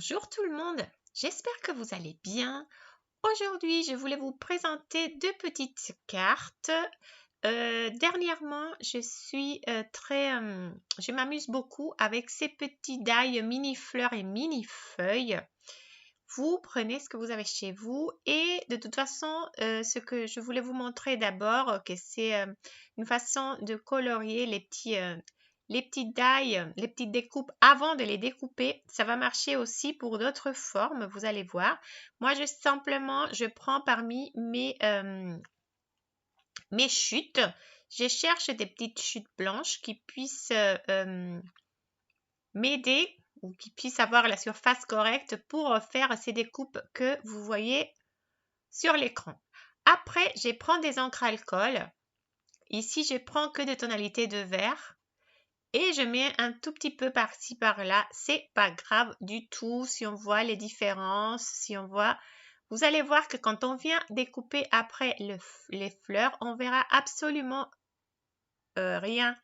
Bonjour tout le monde, j'espère que vous allez bien. Aujourd'hui, je voulais vous présenter deux petites cartes. Dernièrement, je m'amuse beaucoup avec ces petits die mini fleurs et mini feuilles. Vous prenez ce que vous avez chez vous et de toute façon, ce que je voulais vous montrer d'abord, c'est une façon de colorier les petites die, les petites découpes avant de les découper. Ça va marcher aussi pour d'autres formes, vous allez voir. Moi, je prends parmi mes chutes, je cherche des petites chutes blanches qui puissent m'aider ou qui puissent avoir la surface correcte pour faire ces découpes que vous voyez sur l'écran. Après, je prends des encres alcool. Ici, je prends que des tonalités de vert. Et je mets un tout petit peu par-ci, par-là. C'est pas grave du tout si on voit les différences, si on voit... Vous allez voir que quand on vient découper après les fleurs, on verra absolument rien.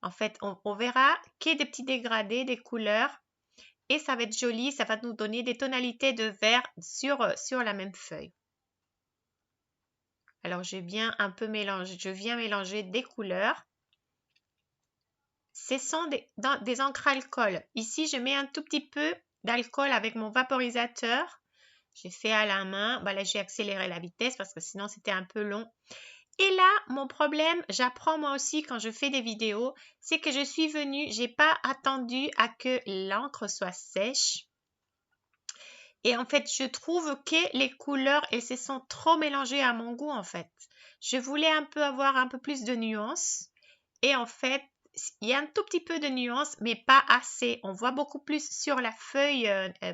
En fait, on verra qu'il y a des petits dégradés, des couleurs. Et ça va être joli, ça va nous donner des tonalités de vert sur la même feuille. Alors, je viens mélanger des couleurs. Ce sont des encres alcool. Ici, je mets un tout petit peu d'alcool avec mon vaporisateur. J'ai fait à la main. Là, j'ai accéléré la vitesse parce que sinon, c'était un peu long. Et là, mon problème, j'apprends moi aussi quand je fais des vidéos, c'est que je suis venue, j'ai pas attendu à que l'encre soit sèche. Et en fait, je trouve que les couleurs, elles se sont trop mélangées à mon goût, en fait. Je voulais avoir un peu plus de nuances. Et en fait, il y a un tout petit peu de nuances, mais pas assez. On voit beaucoup plus sur la feuille,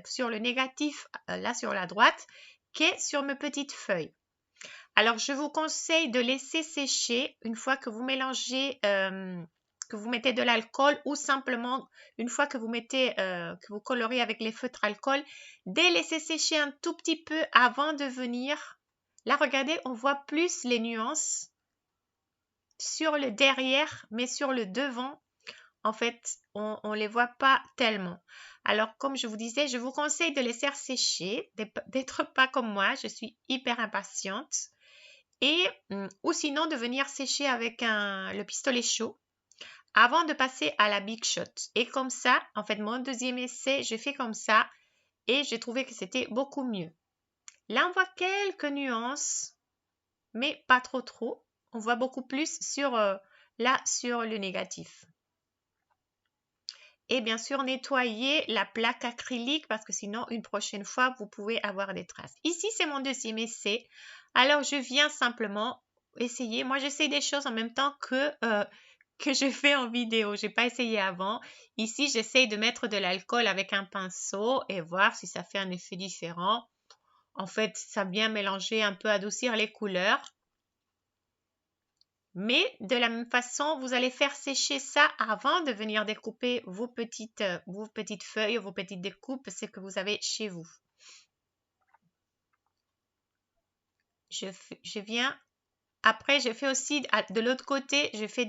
sur le négatif, là sur la droite, que sur mes petites feuilles. Alors, je vous conseille de laisser sécher une fois que vous mélangez, que vous mettez de l'alcool ou simplement une fois que que vous colorez avec les feutres alcool, de laisser sécher un tout petit peu avant de venir. Là, regardez, on voit plus les nuances sur le derrière, mais sur le devant, en fait, on ne les voit pas tellement. Alors, comme je vous disais, je vous conseille de laisser sécher, d'être pas comme moi, je suis hyper impatiente. Ou sinon de venir sécher avec le pistolet chaud avant de passer à la Big Shot. Et comme ça, en fait, mon deuxième essai, je fais comme ça et j'ai trouvé que c'était beaucoup mieux. Là, on voit quelques nuances, mais pas trop. On voit beaucoup plus sur le négatif. Et bien sûr, nettoyer la plaque acrylique parce que sinon, une prochaine fois, vous pouvez avoir des traces. Ici, c'est mon deuxième essai. Alors, je viens simplement essayer. Moi, j'essaie des choses en même temps que je fais en vidéo. Je n'ai pas essayé avant. Ici, j'essaie de mettre de l'alcool avec un pinceau et voir si ça fait un effet différent. En fait, ça vient mélanger, un peu adoucir les couleurs. Mais de la même façon, vous allez faire sécher ça avant de venir découper vos petites feuilles, vos petites découpes, ce que vous avez chez vous. Je viens, après je fais aussi de l'autre côté, je fais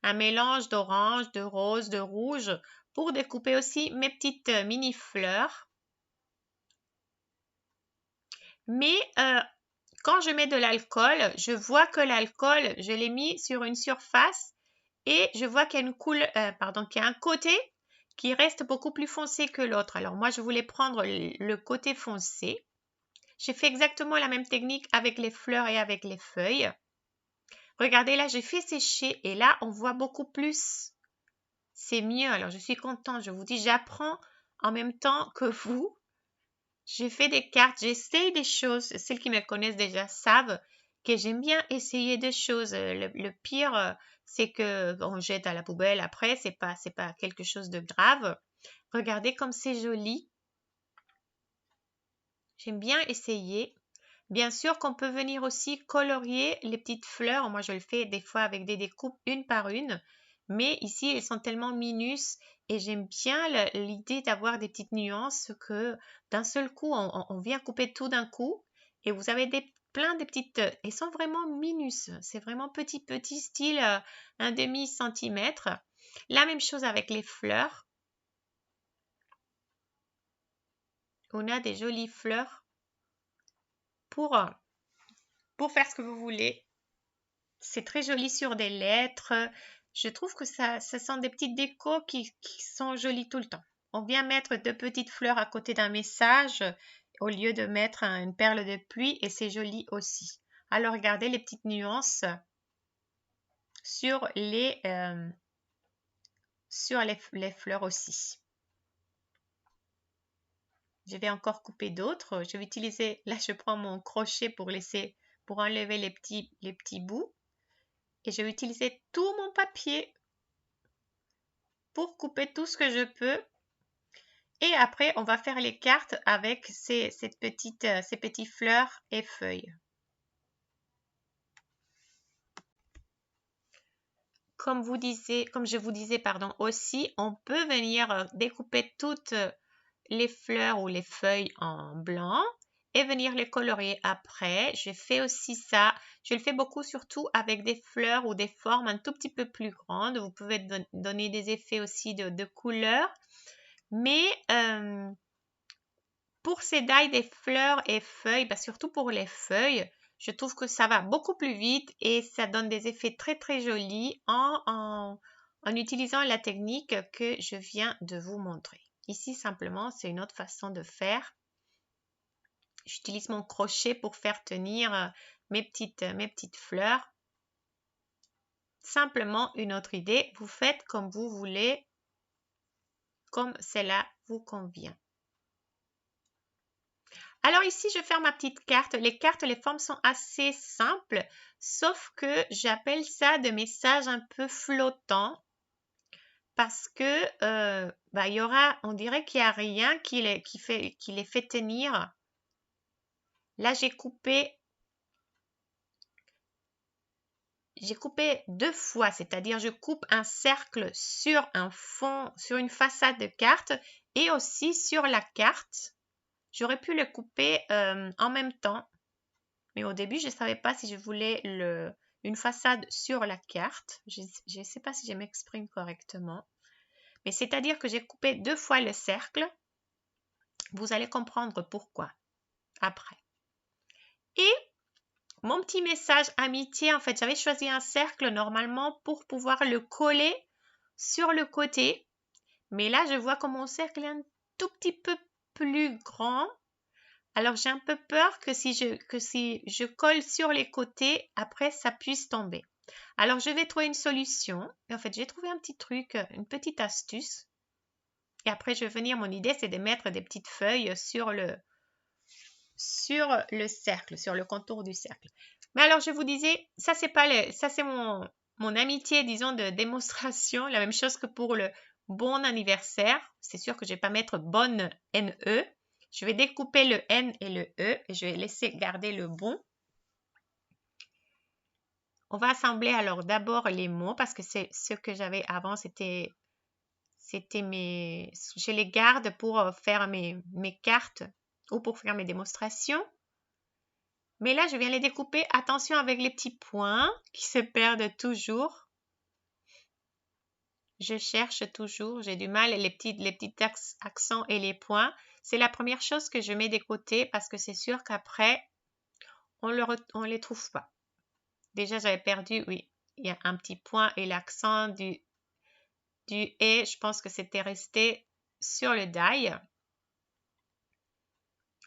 un mélange d'orange, de rose, de rouge pour découper aussi mes petites mini fleurs. Mais quand je mets de l'alcool, je vois que l'alcool, je l'ai mis sur une surface et je vois qu'il y a un côté qui reste beaucoup plus foncé que l'autre. Alors moi, je voulais prendre le côté foncé. J'ai fait exactement la même technique avec les fleurs et avec les feuilles. Regardez là, j'ai fait sécher et là, on voit beaucoup plus. C'est mieux. Alors, je suis contente. Je vous dis, j'apprends en même temps que vous. J'ai fait des cartes, j'essaye des choses. Celles qui me connaissent déjà savent que j'aime bien essayer des choses. Le pire, c'est qu'on jette à la poubelle après. C'est pas quelque chose de grave. Regardez comme c'est joli. J'aime bien essayer. Bien sûr qu'on peut venir aussi colorier les petites fleurs. Moi, je le fais des fois avec des découpes une par une. Mais ici, elles sont tellement minus et j'aime bien l'idée d'avoir des petites nuances que d'un seul coup, on vient couper tout d'un coup et vous avez plein de petites... Elles sont vraiment minus. C'est vraiment petit, style 1/2 centimètre. La même chose avec les fleurs. on a des jolies fleurs pour faire ce que vous voulez. C'est très joli sur des lettres. Je trouve que ça sont des petites décos qui sont jolies tout le temps. On vient mettre deux petites fleurs à côté d'un message au lieu de mettre une perle de pluie et c'est joli aussi. Alors regardez les petites nuances sur les fleurs aussi. Je vais encore couper d'autres. Je vais utiliser, là je prends mon crochet pour enlever les petits bouts. Et je vais utiliser tout mon papier pour couper tout ce que je peux. Et après, on va faire les cartes avec ces petites fleurs et feuilles. Comme je vous disais, aussi, on peut venir découper toutes les fleurs ou les feuilles en blanc et venir les colorier après. Je fais aussi ça. Je le fais beaucoup surtout avec des fleurs ou des formes un tout petit peu plus grandes. Vous pouvez donner des effets aussi de couleurs. Mais pour ces die des fleurs et feuilles, surtout pour les feuilles, je trouve que ça va beaucoup plus vite et ça donne des effets très très jolis en utilisant la technique que je viens de vous montrer. Ici, simplement, c'est une autre façon de faire. J'utilise mon crochet pour faire tenir mes petites fleurs. Simplement, une autre idée, vous faites comme vous voulez, comme cela vous convient. Alors ici, je vais faire ma petite carte. Les cartes, les formes sont assez simples, sauf que j'appelle ça des messages un peu flottants parce que il y aura, on dirait qu'il n'y a rien qui les fait tenir. Là, j'ai coupé deux fois, c'est-à-dire je coupe un cercle sur un fond, sur une façade de carte et aussi sur la carte. J'aurais pu le couper en même temps, mais au début, je ne savais pas si je voulais une façade sur la carte. Je ne sais pas si je m'exprime correctement. Mais c'est-à-dire que j'ai coupé deux fois le cercle. Vous allez comprendre pourquoi après. Et mon petit message amitié, en fait, j'avais choisi un cercle normalement pour pouvoir le coller sur le côté. Mais là, je vois que mon cercle est un tout petit peu plus grand. Alors, j'ai un peu peur que si je colle sur les côtés, après, ça puisse tomber. Alors, je vais trouver une solution. Et en fait, j'ai trouvé un petit truc, une petite astuce. Et après, je vais venir, mon idée, c'est de mettre des petites feuilles sur le cercle, sur le contour du cercle. Mais alors, je vous disais, ça, c'est mon amitié, disons, de démonstration. La même chose que pour le bon anniversaire. C'est sûr que je ne vais pas mettre bonne NE. Je vais découper le N et le E et je vais laisser garder le bon. On va assembler alors d'abord les mots parce que c'est ce que j'avais avant, je les garde pour faire mes cartes ou pour faire mes démonstrations. Mais là, je viens les découper. Attention avec les petits points qui se perdent toujours. Je cherche toujours, j'ai du mal, les petits accents et les points. C'est la première chose que je mets de côté parce que c'est sûr qu'après, on les trouve pas. Déjà, j'avais perdu, oui, il y a un petit point et l'accent du et, je pense que c'était resté sur le die.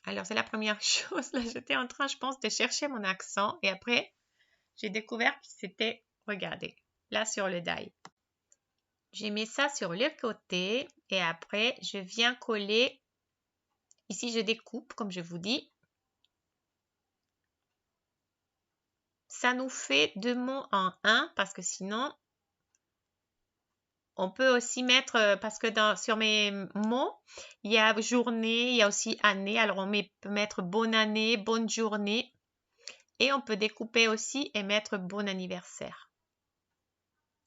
Alors, c'est la première chose. Là, j'étais en train, je pense, de chercher mon accent et après, j'ai découvert que c'était, regardez, là sur le die. J'ai mis ça sur le côté et après, je viens coller. Ici, je découpe, comme je vous dis. Ça nous fait deux mots en un parce que sinon, on peut aussi mettre, parce que sur mes mots, il y a journée, il y a aussi année. Alors, on peut mettre bonne année, bonne journée. Et on peut découper aussi et mettre bon anniversaire.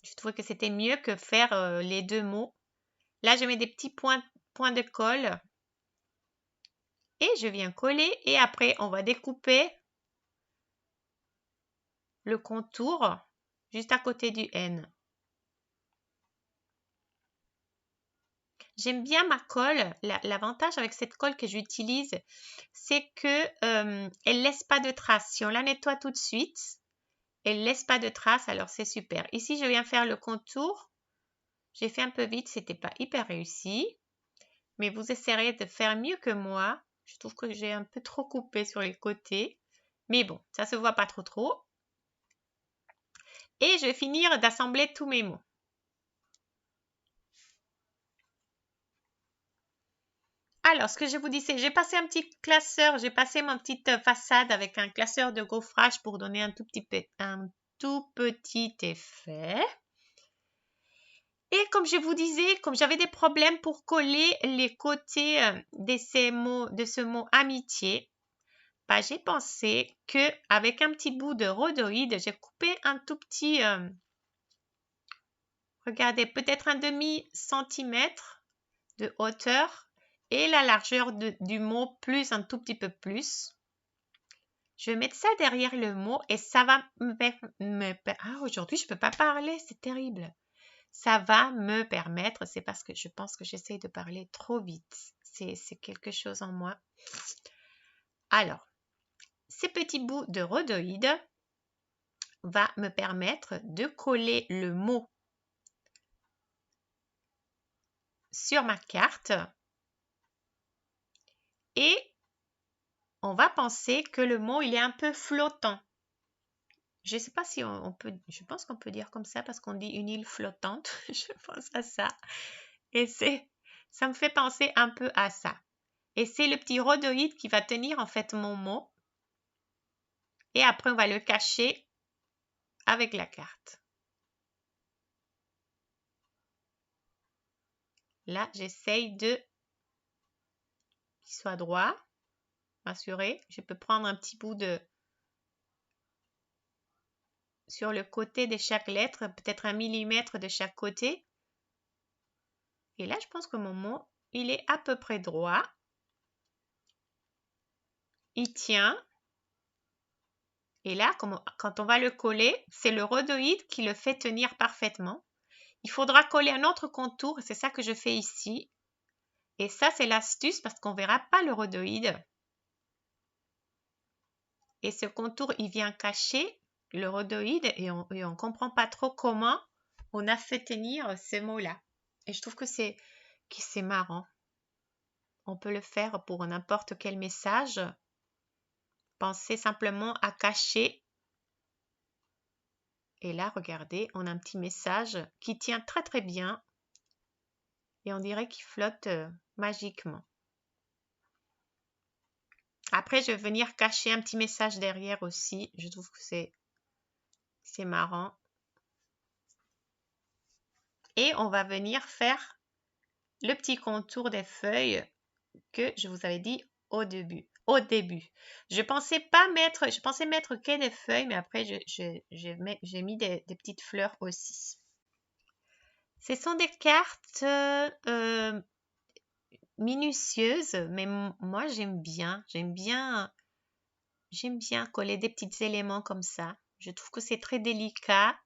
Je trouvais que c'était mieux que faire les deux mots. Là, je mets des petits points de colle. Et je viens coller. Et après, on va découper le contour juste à côté du N. j'aime bien ma colle. L'avantage avec cette colle que j'utilise, c'est que elle laisse pas de traces. Si on la nettoie tout de suite, elle laisse pas de traces, alors c'est super. Ici, je viens faire le contour. J'ai fait un peu vite, c'était pas hyper réussi. Mais vous essayerez de faire mieux que moi. Je trouve que j'ai un peu trop coupé sur les côtés. Mais bon, ça se voit pas trop. Et je vais finir d'assembler tous mes mots. Alors, ce que je vous dis, c'est j'ai passé un petit classeur, j'ai passé ma petite façade avec un classeur de gaufrage pour donner un tout petit effet. Et comme je vous disais, comme j'avais des problèmes pour coller les côtés de ce mot amitié, bah, j'ai pensé qu'avec un petit bout de rhodoïde, j'ai coupé un tout petit, regardez, peut-être un demi-centimètre de hauteur et la largeur du mot plus un tout petit peu plus. Je vais mettre ça derrière le mot et ça va aujourd'hui, je ne peux pas parler, c'est terrible. Ça va me permettre, c'est parce que je pense que j'essaye de parler trop vite. C'est quelque chose en moi. Alors, ces petits bouts de rhodoïde va me permettre de coller le mot sur ma carte et on va penser que le mot il est un peu flottant. Je ne sais pas si on peut, je pense qu'on peut dire comme ça parce qu'on dit une île flottante. Je pense à ça. Et ça me fait penser un peu à ça. Et c'est le petit rhodoïde qui va tenir en fait mon mot. Et après, on va le cacher avec la carte. Là, j'essaye de qu'il soit droit, m'assurer. Je peux prendre un petit bout sur le côté de chaque lettre, peut-être 1 millimètre de chaque côté. Et là, je pense que mon mot, il est à peu près droit. Il tient. Et là, quand on va le coller, c'est le rhodoïde qui le fait tenir parfaitement. Il faudra coller un autre contour, c'est ça que je fais ici. Et ça, c'est l'astuce parce qu'on ne verra pas le rhodoïde. Et ce contour, il vient cacher le rhodoïde et on ne comprend pas trop comment on a fait tenir ce mot-là. Et je trouve que c'est marrant. On peut le faire pour n'importe quel message. Pensez simplement à cacher. Et là, regardez, on a un petit message qui tient très très bien. Et on dirait qu'il flotte magiquement. Après, je vais venir cacher un petit message derrière aussi. Je trouve que c'est marrant. Et on va venir faire le petit contour des feuilles que je vous avais dit au début. Je pensais mettre que des feuilles, mais après j'ai mis des petites fleurs aussi. Ce sont des cartes minutieuses, mais moi j'aime bien coller des petits éléments comme ça. Je trouve que c'est très délicat.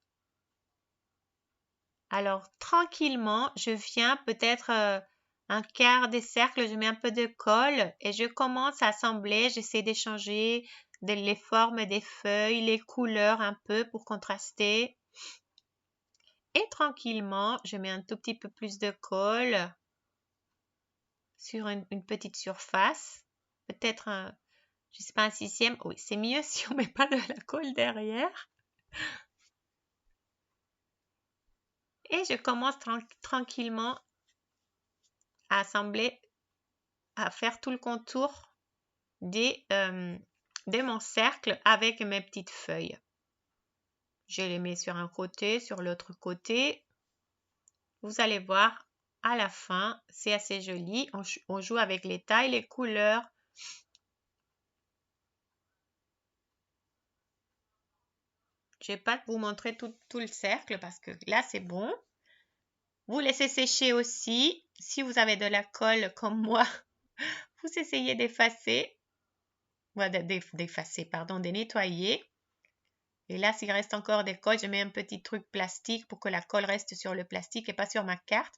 Alors tranquillement, je viens peut-être un quart des cercles, je mets un peu de colle et je commence à assembler. J'essaie d'échanger les formes des feuilles, les couleurs un peu pour contraster. Et tranquillement, je mets un tout petit peu plus de colle sur une petite surface. Peut-être je sais pas, un 6e. Oui, c'est mieux si on ne met pas de la colle derrière. Et je commence tranquillement à assembler, à faire tout le contour de mon cercle avec mes petites feuilles. Je les mets sur un côté, sur l'autre côté. Vous allez voir, à la fin, c'est assez joli. On joue avec les tailles, les couleurs. Je ne vais pas vous montrer tout le cercle parce que là, c'est bon. Vous laissez sécher aussi. Si vous avez de la colle comme moi, vous essayez d'effacer. De nettoyer. Et là, s'il reste encore des colles, je mets un petit truc plastique pour que la colle reste sur le plastique et pas sur ma carte.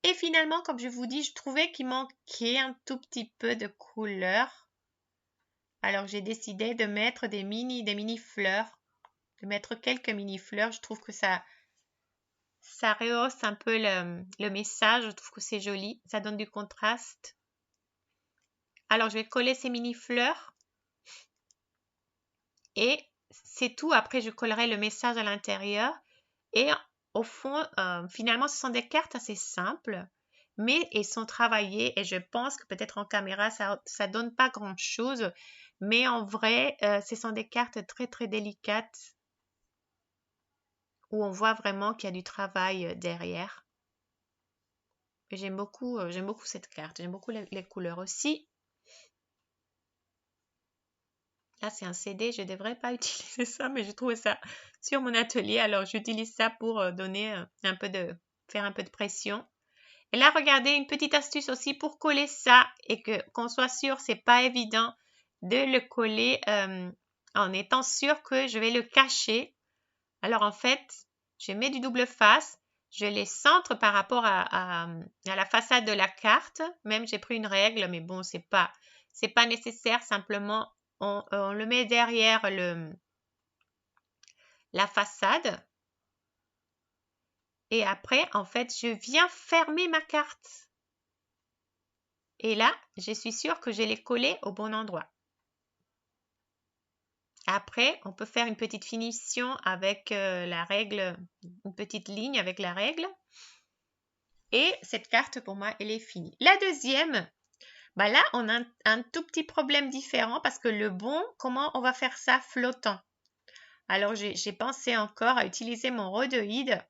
Et finalement, comme je vous dis, je trouvais qu'il manquait un tout petit peu de couleur. Alors, j'ai décidé de mettre des mini fleurs, de mettre quelques mini fleurs. Je trouve que ça rehausse un peu le message. Je trouve que c'est joli. Ça donne du contraste. Alors, je vais coller ces mini fleurs. Et c'est tout. Après, je collerai le message à l'intérieur. Et au fond, finalement, ce sont des cartes assez simples, mais elles sont travaillées et je pense que peut-être en caméra, ça donne pas grand-chose. Mais en vrai, ce sont des cartes très, très délicates où on voit vraiment qu'il y a du travail derrière. J'aime beaucoup cette carte. J'aime beaucoup les couleurs aussi. Là, c'est un CD. Je ne devrais pas utiliser ça, mais j'ai trouvé ça sur mon atelier. Alors, j'utilise ça pour donner faire un peu de pression. Et là, regardez, une petite astuce aussi pour coller ça et qu'on soit sûr, c'est pas évident de le coller en étant sûr que je vais le cacher. Alors, en fait, je mets du double face. Je les centre par rapport à la façade de la carte. Même, j'ai pris une règle, mais bon, c'est pas nécessaire. Simplement, on le met derrière la façade. Et après, en fait, je viens fermer ma carte. Et là, je suis sûre que je l'ai collé au bon endroit. Après, on peut faire une petite finition avec la règle, une petite ligne avec la règle. Et cette carte, pour moi, elle est finie. La deuxième, bah là, on a un tout petit problème différent parce que le bon, comment on va faire ça flottant? Alors, j'ai pensé encore à utiliser mon rhodoïde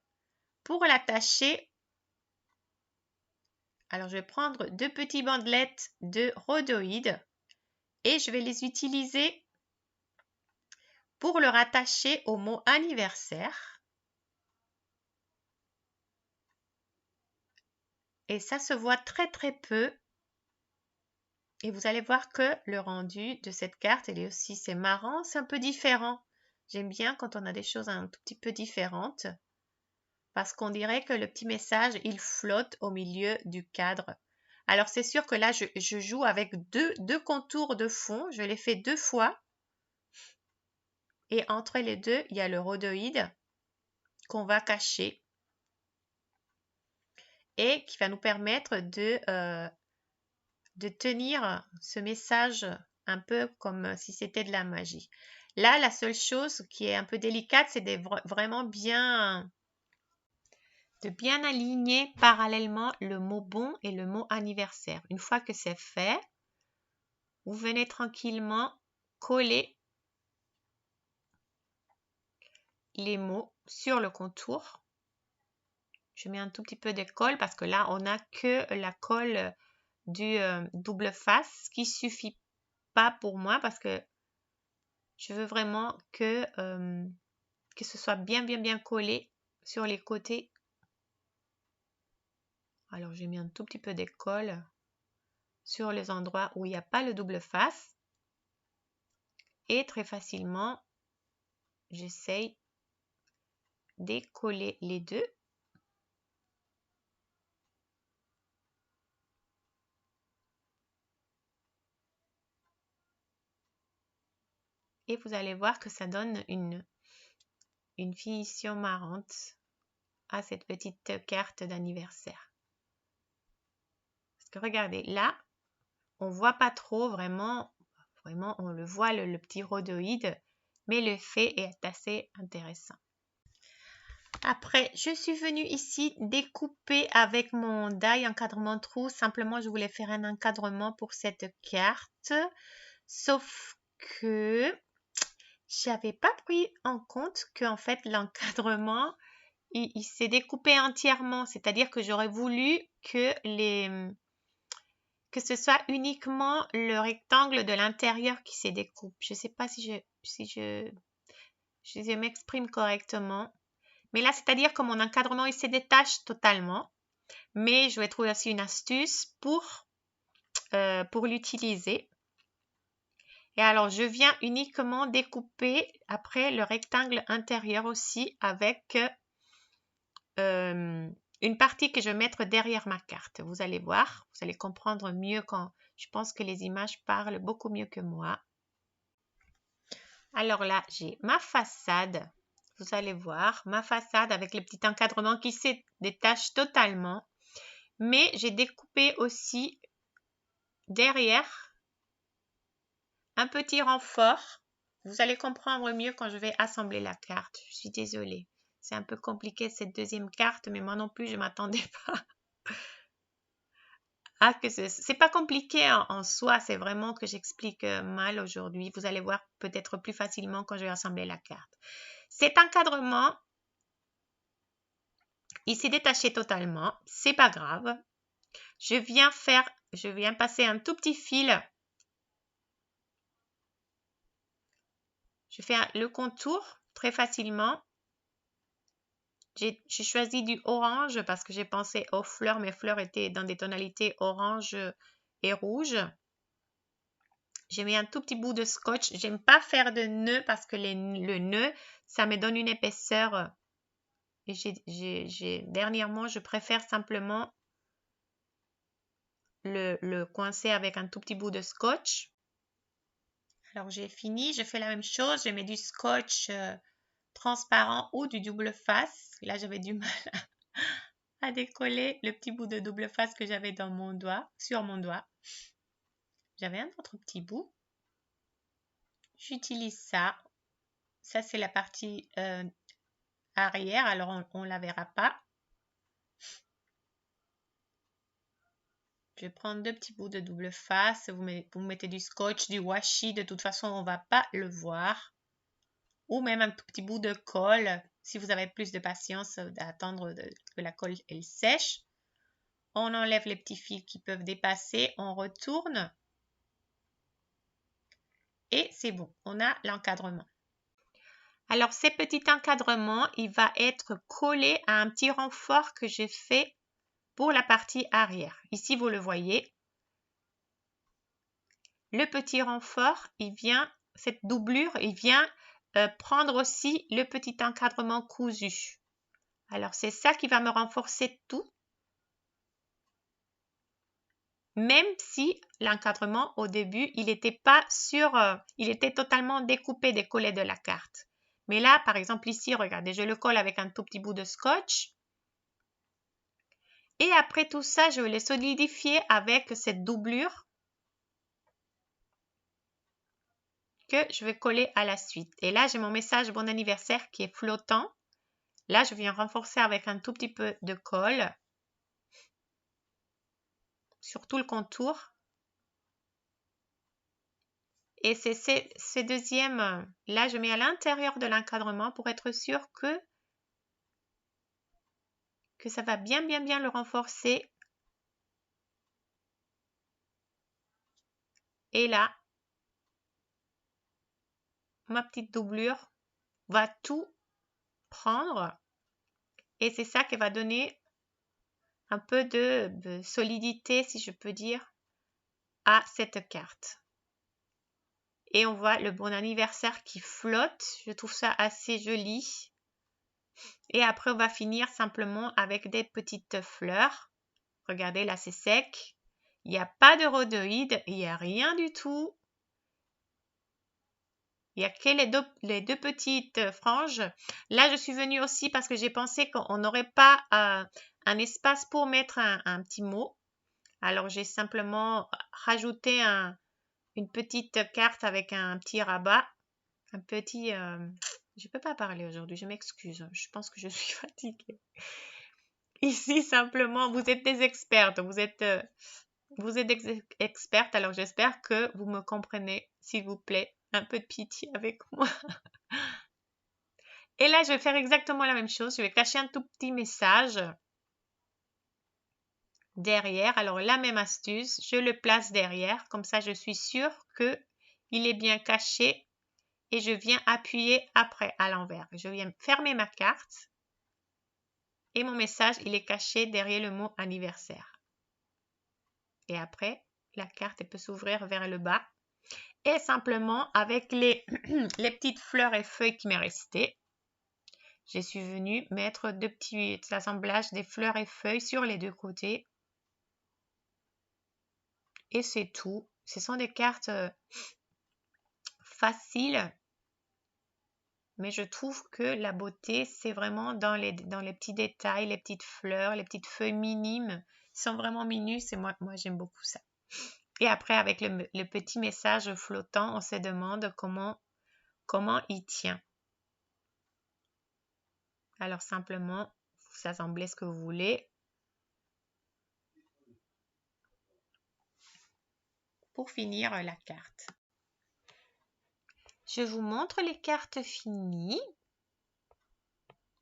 pour l'attacher. Alors, je vais prendre 2 petites bandelettes de rhodoïde et je vais les utiliser pour le rattacher au mot anniversaire. Et ça se voit très très peu. Et vous allez voir que le rendu de cette carte, elle est aussi, c'est marrant, c'est un peu différent. J'aime bien quand on a des choses un tout petit peu différentes. Parce qu'on dirait que le petit message, il flotte au milieu du cadre. Alors c'est sûr que là, je joue avec deux contours de fond. Je les fais 2 fois. Et entre les deux, il y a le rhodoïde qu'on va cacher. Et qui va nous permettre de tenir ce message un peu comme si c'était de la magie. Là, la seule chose qui est un peu délicate, c'est de vraiment bien aligner parallèlement le mot bon et le mot anniversaire. Une fois que c'est fait, vous venez tranquillement coller les mots sur le contour. Je mets un tout petit peu de colle parce que là, on n'a que la colle du double face, ce qui suffit pas pour moi parce que je veux vraiment que ce soit bien collé sur les côtés. Alors, j'ai mis un tout petit peu de colle sur les endroits où il n'y a pas le double face. Et très facilement, j'essaye de coller les deux. Et vous allez voir que ça donne une finition marrante à cette petite carte d'anniversaire. Parce que regardez, là, on voit pas trop vraiment on le voit le petit rhodoïde, mais l'effet est assez intéressant. Après, je suis venue ici découper avec mon die encadrement trou. Simplement, je voulais faire un encadrement pour cette carte. Sauf que j'avais pas pris en compte que en fait l'encadrement il s'est découpé entièrement, c'est-à-dire que j'aurais voulu que ce soit uniquement le rectangle de l'intérieur qui se découpe. Je ne sais pas si je m'exprime correctement, mais là c'est-à-dire que mon encadrement il se détache totalement, mais je vais trouver aussi une astuce pour l'utiliser. Et alors, je viens uniquement découper après le rectangle intérieur aussi avec une partie que je vais mettre derrière ma carte. Vous allez voir, vous allez comprendre mieux quand je pense que les images parlent beaucoup mieux que moi. Alors là, j'ai ma façade. Vous allez voir, ma façade avec le petit encadrement qui se détache totalement. Mais j'ai découpé aussi derrière un petit renfort. Vous allez comprendre mieux quand je vais assembler la carte. Je suis désolée. C'est un peu compliqué cette deuxième carte, mais moi non plus, je ne m'attendais pas. Ah, que c'est pas compliqué en soi, c'est vraiment que j'explique mal aujourd'hui. Vous allez voir peut-être plus facilement quand je vais assembler la carte. Cet encadrement, il s'est détaché totalement. C'est pas grave. Je viens passer un tout petit fil. Je fais le contour très facilement. J'ai choisi du orange parce que j'ai pensé aux fleurs. Mes fleurs étaient dans des tonalités orange et rouge. J'ai mis un tout petit bout de scotch. J'aime pas faire de nœuds parce que le nœud, ça me donne une épaisseur. Et dernièrement, je préfère simplement le coincer avec un tout petit bout de scotch. Alors, j'ai fini. Je fais la même chose. Je mets du scotch transparent ou du double face. Là, j'avais du mal à décoller le petit bout de double face que j'avais dans mon doigt, sur mon doigt. J'avais un autre petit bout. J'utilise ça. Ça, c'est la partie arrière. Alors, on ne la verra pas. Je vais prendre deux petits bouts de double face. Vous mettez du scotch, du washi. De toute façon, on ne va pas le voir. Ou même un tout petit bout de colle. Si vous avez plus de patience d'attendre que la colle elle sèche. On enlève les petits fils qui peuvent dépasser. On retourne. Et c'est bon. On a l'encadrement. Alors, ce petit encadrement, il va être collé à un petit renfort que j'ai fait pour la partie arrière. Ici, vous le voyez. Le petit renfort, cette doublure, il vient prendre aussi le petit encadrement cousu. Alors, c'est ça qui va me renforcer tout. Même si l'encadrement, au début, il n'était pas il était totalement découpé des collets de la carte. Mais là, par exemple, ici, regardez, je le colle avec un tout petit bout de scotch. Et après tout ça, je vais le solidifier avec cette doublure que je vais coller à la suite. Et là, j'ai mon message bon anniversaire qui est flottant. Là, je viens renforcer avec un tout petit peu de colle sur tout le contour. Et c'est ce deuxième, là, je mets à l'intérieur de l'encadrement pour être sûr que ça va bien le renforcer. Et là, ma petite doublure va tout prendre. Et c'est ça qui va donner un peu de solidité, si je peux dire, à cette carte. Et on voit le bon anniversaire qui flotte. Je trouve ça assez joli. Et après, on va finir simplement avec des petites fleurs. Regardez, là, c'est sec. Il n'y a pas de rhodoïde. Il n'y a rien du tout. Il n'y a que les deux petites franges. Là, je suis venue aussi parce que j'ai pensé qu'on n'aurait pas un espace pour mettre un petit mot. Alors, j'ai simplement rajouté une petite carte avec un petit rabat. Un petit... je ne peux pas parler aujourd'hui, je m'excuse. Je pense que je suis fatiguée. Ici, simplement, vous êtes des expertes. Vous êtes des expertes, alors j'espère que vous me comprenez, s'il vous plaît. Un peu de pitié avec moi. Et là, je vais faire exactement la même chose. Je vais cacher un tout petit message derrière. Alors, la même astuce, je le place derrière. Comme ça, je suis sûre qu'il est bien caché. Et je viens appuyer après à l'envers. Je viens fermer ma carte. Et mon message, il est caché derrière le mot anniversaire. Et après, la carte elle peut s'ouvrir vers le bas. Et simplement, avec les petites fleurs et feuilles qui m'est restées, je suis venue mettre deux petits assemblages des fleurs et feuilles sur les deux côtés. Et c'est tout. Ce sont des cartes faciles, mais je trouve que la beauté, c'est vraiment dans les petits détails, les petites fleurs, les petites feuilles minimes. Ils sont vraiment minus et moi j'aime beaucoup ça. Et après, avec le petit message flottant, on se demande comment il tient. Alors simplement, vous assemblez ce que vous voulez. Pour finir la carte. Je vous montre les cartes finies.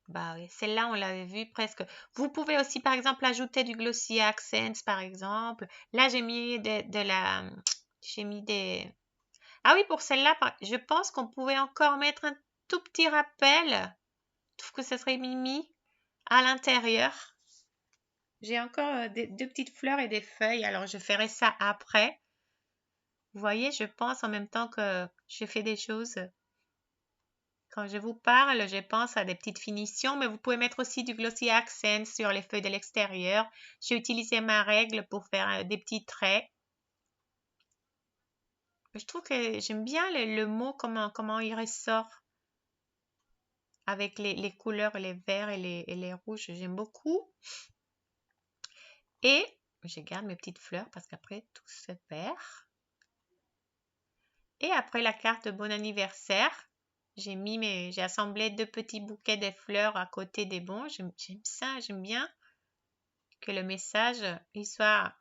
Bah oui, celle-là, on l'avait vu presque. Vous pouvez aussi, par exemple, ajouter du Glossy Accents, par exemple. Là, j'ai mis j'ai mis des... Ah oui, pour celle-là, je pense qu'on pouvait encore mettre un tout petit rappel. Je trouve que ce serait mimi à l'intérieur. J'ai encore deux petites fleurs et des feuilles. Alors, je ferai ça après. Vous voyez, je pense en même temps que je fais des choses. Quand je vous parle, je pense à des petites finitions, mais vous pouvez mettre aussi du Glossy Accent sur les feuilles de l'extérieur. J'ai utilisé ma règle pour faire des petits traits. Je trouve que j'aime bien le mot, comment il ressort avec les couleurs, les verts et les rouges. J'aime beaucoup. Et je garde mes petites fleurs parce qu'après, tout se perd. Et après la carte de bon anniversaire, j'ai assemblé deux petits bouquets de fleurs à côté des bons. J'aime ça, j'aime bien que le message il soit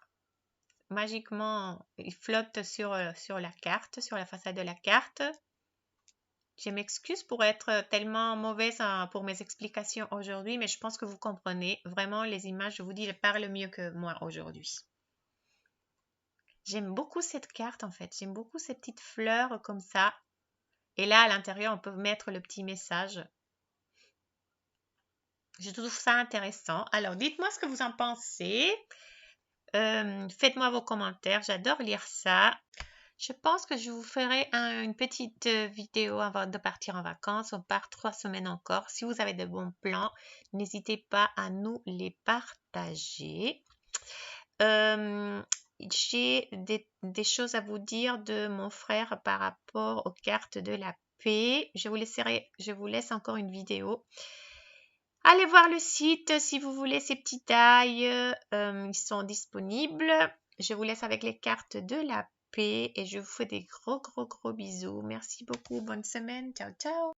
magiquement, il flotte sur la carte, sur la façade de la carte. Je m'excuse pour être tellement mauvaise pour mes explications aujourd'hui, mais je pense que vous comprenez. Vraiment, les images, je vous dis, elles parlent mieux que moi aujourd'hui. J'aime beaucoup cette carte en fait. J'aime beaucoup ces petites fleurs comme ça. Et là, à l'intérieur, on peut mettre le petit message. Je trouve ça intéressant. Alors, dites-moi ce que vous en pensez. Faites-moi vos commentaires. J'adore lire ça. Je pense que je vous ferai une petite vidéo avant de partir en vacances. On part 3 semaines encore. Si vous avez de bons plans, n'hésitez pas à nous les partager. J'ai des choses à vous dire de mon frère par rapport aux cartes de la paix. Je vous laisse encore une vidéo. Allez voir le site si vous voulez ces petits tailles. Ils sont disponibles. Je vous laisse avec les cartes de la paix et je vous fais des gros bisous. Merci beaucoup. Bonne semaine. Ciao, ciao.